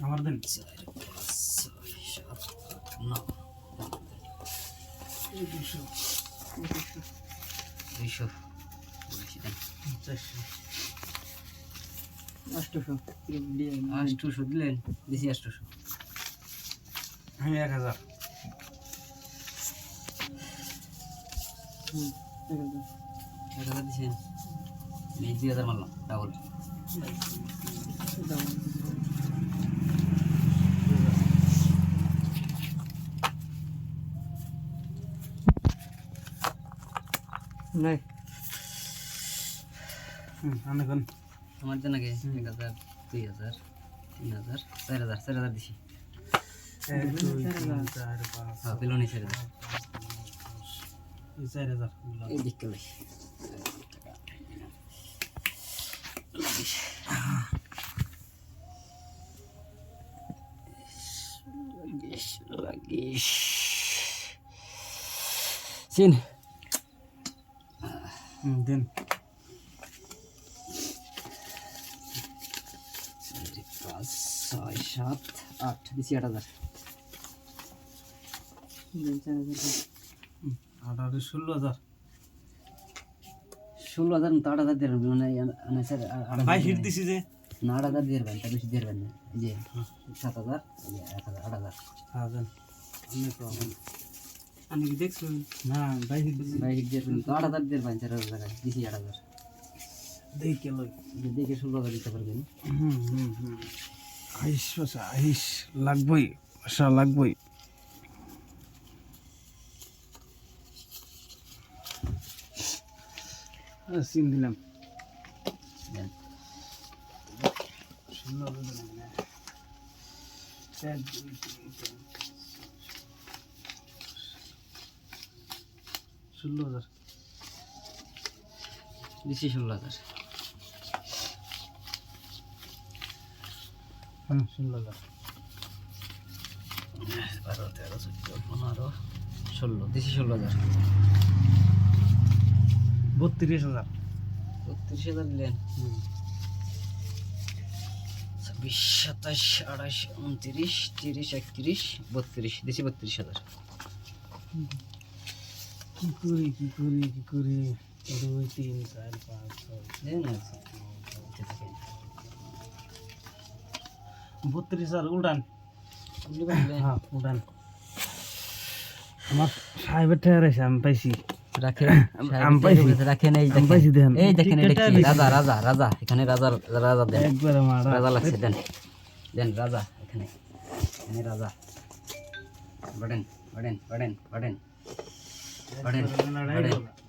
আমার দেন 4 5 6 7 8 9 200 বলছি দেন 800 দিলেন দিছি 800 আমি 1000 1000 দিছেন আমি 2000 মারলাম ডাবল নাই আনেন আমার দেন আগে 1000 2000 3000 4000 4000 দিছি 1 2 3 4 5 হ্যাঁ পেলনি 4000 4000 এই দিকে লই লাগিস সিন দেন 5 6 7 8 দিছি 8000 আঠারো 16000 16,000 তো 8,000 দিয়ে মানে স্যার 22 হিট দিছি যে না 8,000 দিয়ে দেবেন তার বেশি দিয়ে দেবেন না এই যে 7,000 8,000 হ্যাঁ দেন আমি কি দেখছো না 22 হিট দিছি ভাই দিয়ে দেবেন তো 8,000 দিয়ে দেবেন 4,000 টাকা দিছি 8,000 দেখে লই দেখে 16,000 দিতে পারবেন আইস লাগবই আশা লাগবই সিন দিলাম দেন 16,000 দিছি 16,000 16,000 12 13 14 15 16 দিছি 16,000 32,000 32,000 দিলেন 26 27 28 29 30 31 32 দিছি 32,000 কি করি 2 3 4 5 6 দেন না 32,000 উড়ান উল্লি বললে হ্যাঁ উড়ান আমার সাহেবের ঠেয়ার আছে আমি পাইছি রাখেন আমি পাইছি রাখেন এই আমি পাইছি দেখেন দেখেন এই দেখেন এটা কি রাজা রাজা রাজা এখানে রাজা রাজা দেন একবারে মারা রাজা লাগছে দেন দেন রাজা এখানে এখানে রাজা বাড়েন বাড়েন বাড়েন বাড়েন বাড়েন বাড়েন